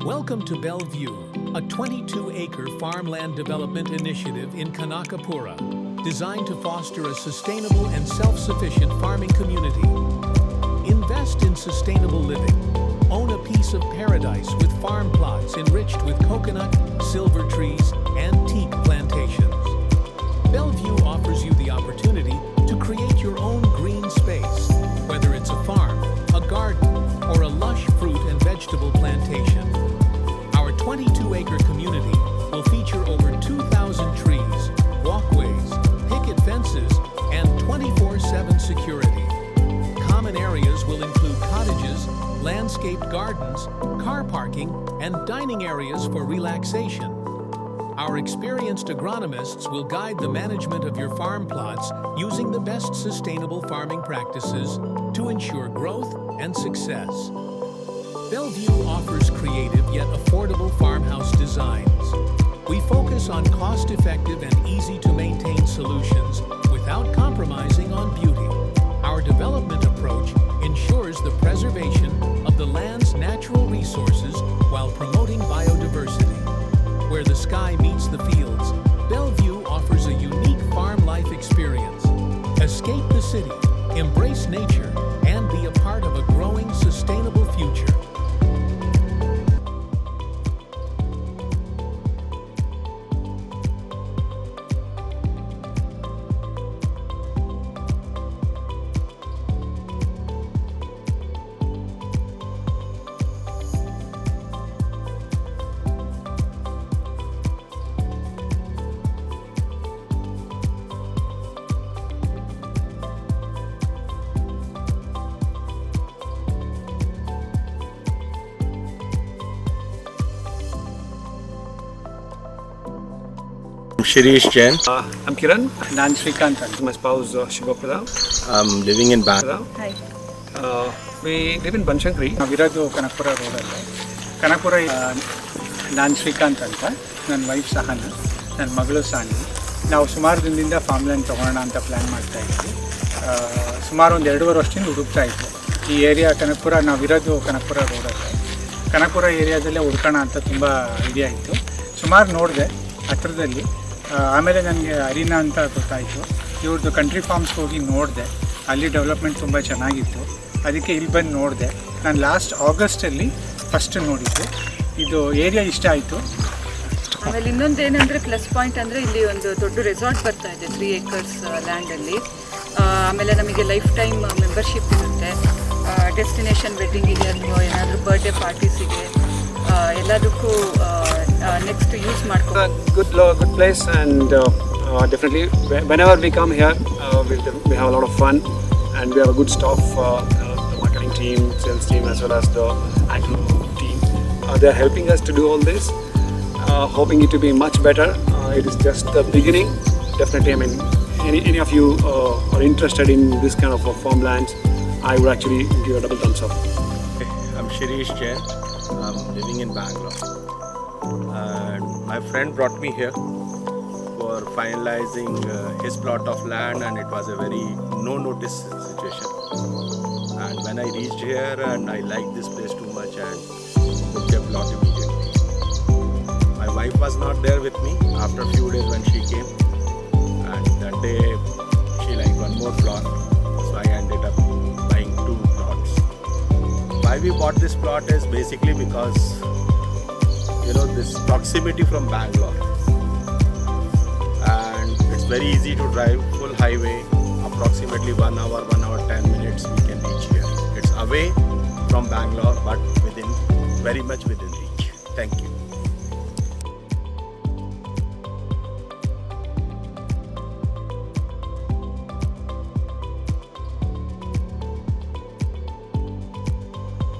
Welcome to Bellevuee, a 22-acre farmland development initiative in Kanakapura, designed to foster a sustainable and self-sufficient farming community. Invest in sustainable living. Own a piece of paradise with farm plots enriched with coconut, silver trees, and teak plantations. Bellevuee offers you the opportunity to create your own green space, whether it's a farm, a garden, or a lush fruit and vegetable plantation. Our 22-acre community will feature over 2,000 trees, walkways, picket fences, and 24/7 security. Common areas will include cottages, landscaped gardens, car parking, and dining areas for relaxation. Our experienced agronomists will guide the management of your farm plots using the best sustainable farming practices to ensure growth and success. Bellevuee offers creative yet affordable farmhouse designs. We focus on cost-effective and easy-to-maintain solutions without compromising on beauty. Our development approach ensures the preservation of the land's natural resources while promoting biodiversity. Where the sky meets the fields, Bellevuee offers a unique farm life experience. Escape the city, embrace nature, and be a part of a growing, sustainable future. I'm Shirish Jain. I'm Kiran. And Srikanth. My spouse Shivapura. I'm living in Bangalore. Hi. We live in Banshangri. ನಾವಿರೋದು ಕನಕಪುರ ರೋಡಲ್ಲಿ. ಕನಕಪುರ ನಾನು ಶ್ರೀಕಾಂತ್ ಅಂತ, ನನ್ನ wife ಸಹನ, ನನ್ನ ಮಗಳು ಸಾನಿ. ನಾವು ಸುಮಾರು ದಿನದಿಂದ ಫಾರ್ಮ್ಲ್ಯಾಂಡ್ ತೊಗೊಳ್ಳೋಣ ಅಂತ ಪ್ಲ್ಯಾನ್ ಮಾಡ್ತಾ ಇದ್ವಿ. ಸುಮಾರು ಒಂದು 2.5 ವರ್ಷದಿಂದ ಹುಡುಕ್ತಾ ಇದ್ವಿ. ಈ ಏರಿಯಾ ಕನಕಪುರ, ನಾವಿರೋದು ಕನಕಪುರ ರೋಡಲ್ಲಿ. ಕನಕಪುರ ಏರಿಯಾದಲ್ಲೇ ಹುಡ್ಕೋಣ ಅಂತ ತುಂಬ ಐಡಿಯಾ ಇತ್ತು. ಸುಮಾರು ನೋಡಿದೆ ಹತ್ರದಲ್ಲಿ. ಆಮೇಲೆ ನನಗೆ ಅರಿನಾ ಅಂತ ಗೊತ್ತಾಯಿತು. ಇವ್ರದ್ದು ಕಂಟ್ರಿ ಫಾರ್ಮ್ಸ್ಗೆ ಹೋಗಿ ನೋಡಿದೆ. ಅಲ್ಲಿ ಡೆವಲಪ್ಮೆಂಟ್ ತುಂಬ ಚೆನ್ನಾಗಿತ್ತು. ಅದಕ್ಕೆ ಇಲ್ಲಿ ಬಂದು ನೋಡಿದೆ. ನಾನು ಲಾಸ್ಟ್ ಆಗಸ್ಟಲ್ಲಿ ಫಸ್ಟ್ ನೋಡಿದ್ದು. ಇದು ಏರಿಯಾ ಇಷ್ಟ ಆಯಿತು. ಆಮೇಲೆ ಇನ್ನೊಂದು ಏನಂದರೆ ಪ್ಲಸ್ ಪಾಯಿಂಟ್ ಅಂದರೆ ಇಲ್ಲಿ ಒಂದು ದೊಡ್ಡ ರೆಸಾರ್ಟ್ ಬರ್ತಾ ಇದೆ 3 acres ಲ್ಯಾಂಡಲ್ಲಿ. ಆಮೇಲೆ ನಮಗೆ ಲೈಫ್ ಟೈಮ್ ಮೆಂಬರ್ಶಿಪ್ ಇರುತ್ತೆ. ಡೆಸ್ಟಿನೇಷನ್ ವೆಡ್ಡಿಂಗಿಗೆ ಅಥವಾ ಏನಾದರೂ ಬರ್ಡೇ ಪಾರ್ಟೀಸಿಗೆ ಎಲ್ಲದಕ್ಕೂ ನೆಕ್ಸ್ಟ್ ಯೂಸ್ ಮಾಡ್ಕೊಂಡು Good place, and definitely whenever we come here, we have a lot of fun, and we have a good staff, the marketing team, sales team, as well as the agro team. They are helping us to do all this, hoping it to be much better. It is just the beginning. Definitely, I mean, any of you are interested in this kind of farmlands, I would actually give a double thumbs up. I'm Shirish Jain. I'm living in Bangalore. And my friend brought me here for finalizing his plot of land, and it was a very no-notice situation. And when I reached here, and I liked this place too much, and booked a plot immediately. My wife was not there with me after a few days when she came, and that day she liked one more plot, so I ended up buying 2 plots. Why we bought this plot is basically because this proximity from Bangalore, and it's very easy to drive, full highway, approximately 1 hour, 1 hour 10 minutes we can reach here. It's away from Bangalore, but very much within reach. Thank you.